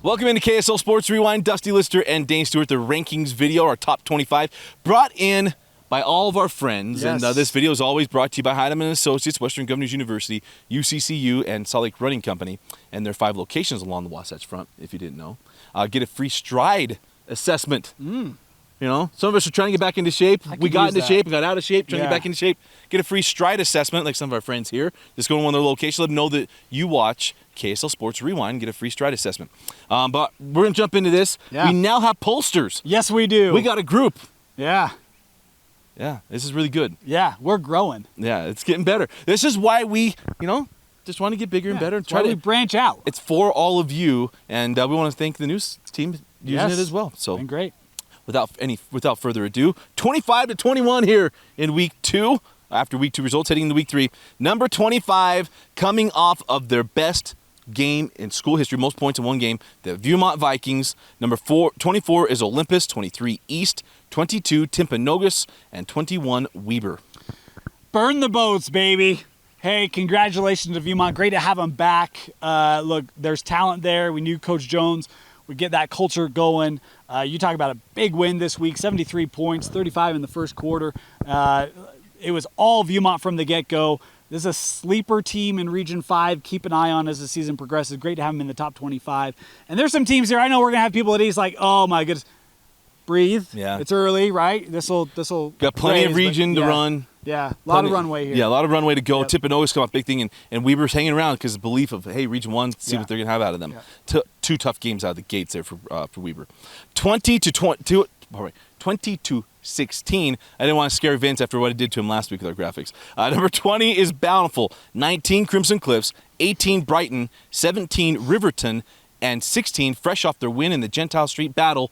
Welcome into KSL Sports Rewind. Dusty Lister and Dane Stewart, the rankings video, our top 25, brought in by all of our friends. Yes. And this video is always brought to you by Heidemann Associates, Western Governors University, UCCU, and Salt Lake Running Company, and their 5 locations along the Wasatch Front, if you didn't know. Get a free stride assessment. You know, some of us are trying to get back into shape. We got into shape, we got out of shape, trying to get back into shape. Get a free stride assessment, like some of our friends here. Just go to one of their locations, let them know that you watch KSL Sports Rewind, get a free stride assessment. But we're going to jump into this. Yeah. We now have pollsters. Yes, we do. We got a group. Yeah. Yeah, this is really good. Yeah, we're growing. Yeah, it's getting better. This is why we, just want to get bigger and better. Try to branch out. It's for all of you, and we want to thank the news team using it as well. So, been great. Without further ado, 25-21 here in week 2. After week 2 results, heading into week 3. Number 25 coming off of their best game in school history, most points in one game, the Viewmont Vikings. Number 24 is Olympus, 23 East, 22 Timpanogos, and 21 Weber. Burn the boats, baby. Hey, congratulations to Viewmont. Great to have them back. Look, there's talent there. We knew Coach Jones would get that culture going. You talk about a big win this week, 73 points, 35 in the first quarter. It was all Viewmont from the get-go. This is a sleeper team in Region 5. Keep an eye on as the season progresses. Great to have them in the top 25. And there's some teams here. I know we're going to have people at East like, oh my goodness. Breathe. Yeah. It's early, right? This'll got plenty of region to run. Yeah, a lot of runway here. Yeah, a lot of runway to go. Yep. Timpanogos come up, big thing, and Weber's hanging around because the belief of, hey, Region 1, see what they're going to have out of them. Yeah. Two tough games out of the gates there for Weber. 20-16. I didn't want to scare Vince after what I did to him last week with our graphics. Number 20 is Bountiful. 19, Crimson Cliffs. 18, Brighton. 17, Riverton. And 16, fresh off their win in the Gentile Street Battle,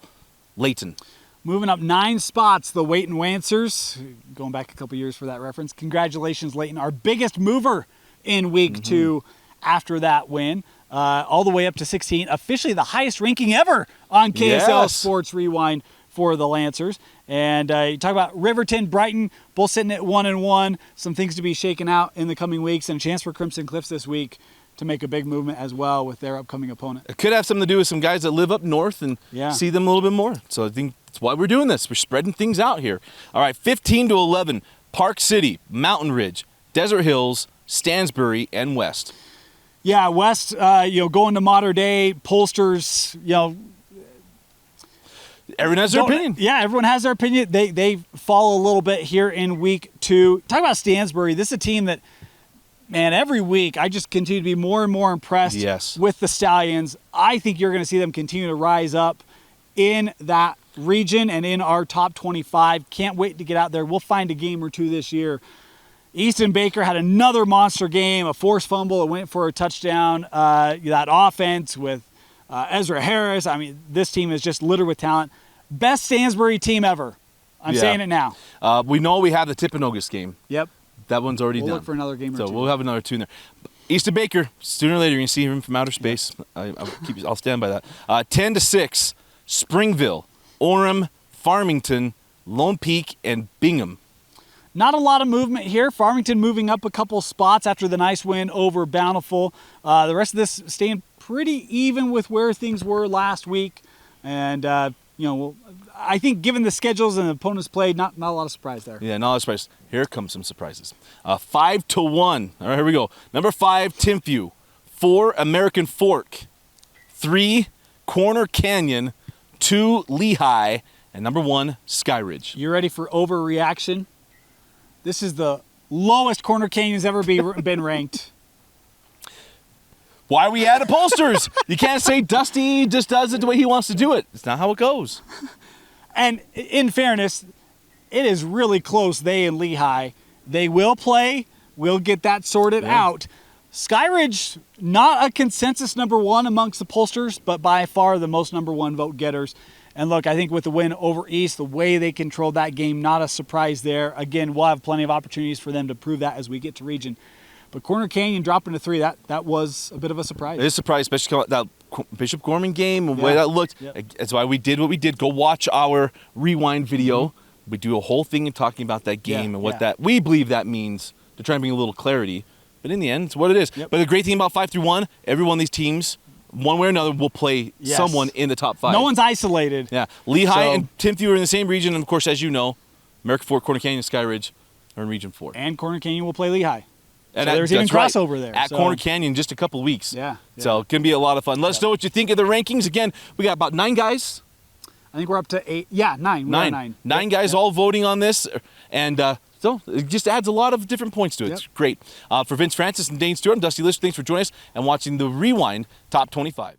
Layton. Moving up 9 spots, the Wayton Lancers. Going back a couple years for that reference. Congratulations, Layton. Our biggest mover in week 2 after that win. All the way up to 16. Officially the highest ranking ever on KSL Sports Rewind for the Lancers. And you talk about Riverton, Brighton, both sitting at 1-1. Some things to be shaken out in the coming weeks, and a chance for Crimson Cliffs this week to make a big movement as well with their upcoming opponent. It could have something to do with some guys that live up north and see them a little bit more. So I think that's why we're doing this. We're spreading things out here. All right, 15-11, Park City, Mountain Ridge, Desert Hills, Stansbury, and West. Yeah, West, going to modern day, pollsters, everyone has their opinion. Yeah, everyone has their opinion. They fall a little bit here in week 2. Talk about Stansbury. This is a team that, man, every week I just continue to be more and more impressed with the Stallions. I think you're going to see them continue to rise up in that region and in our top 25. Can't wait to get out there. We'll find a game or two this year. Easton Baker had another monster game, a forced fumble. It went for a touchdown. That offense with Ezra Harris. I mean, this team is just littered with talent. Best Stansbury team ever. I'm saying it now. We know we have the Timpanogos game. Yep. That one's already done. We'll look for another game or two. So we'll have another 2 in there. Easton Baker, sooner or later, you're going to see him from outer space. I'll stand by that. 10-6, Springville, Orem, Farmington, Lone Peak, and Bingham. Not a lot of movement here. Farmington moving up a couple spots after the nice win over Bountiful. The rest of this staying pretty even with where things were last week. And, I think given the schedules and the opponents played, not a lot of surprise there. Yeah, not a lot of surprise. Here comes some surprises. 5-1. All right, here we go. Number 5, Timpview. 4, American Fork. 3, Corner Canyon. 2, Lehigh. And number 1, Skyridge. You ready for overreaction? This is the lowest Corner Canyon's ever been ranked. Why are we adding pollsters? You can't say Dusty just does it the way he wants to do it. It's not how it goes. And in fairness, it is really close, they and Lehigh. They will play. We'll get that sorted out. Skyridge, not a consensus number 1 amongst the pollsters, but by far the most number 1 vote getters. And look, I think with the win over East, the way they controlled that game, not a surprise there. Again, we'll have plenty of opportunities for them to prove that as we get to region. But Corner Canyon dropping to 3, that was a bit of a surprise. It is a surprise, especially that Bishop Gorman game and the way that looked. That's why we did what we did. Go watch our rewind video. We do a whole thing in talking about that game and what that we believe that means to try and bring a little clarity. But in the end, it's what it is. But the great thing about 5-1, every one of these teams one way or another, will play someone in the top 5. No one's isolated. Yeah. Lehigh and Timothy are in the same region. And, of course, as you know, American Fork, Corner Canyon, and Sky Ridge are in Region 4. And Corner Canyon will play Lehigh. And so there's even crossover there. At Corner Canyon in just a couple of weeks. Yeah. So it's going to be a lot of fun. Let us know what you think of the rankings. Again, we got about 9 guys. I think we're up to 8. Yeah, 9. We're at 9. 9 guys all voting on this. And so it just adds a lot of different points to it. It's great. For Vince Francis and Dane Stewart, I'm Dusty Lister. Thanks for joining us and watching the Rewind Top 25.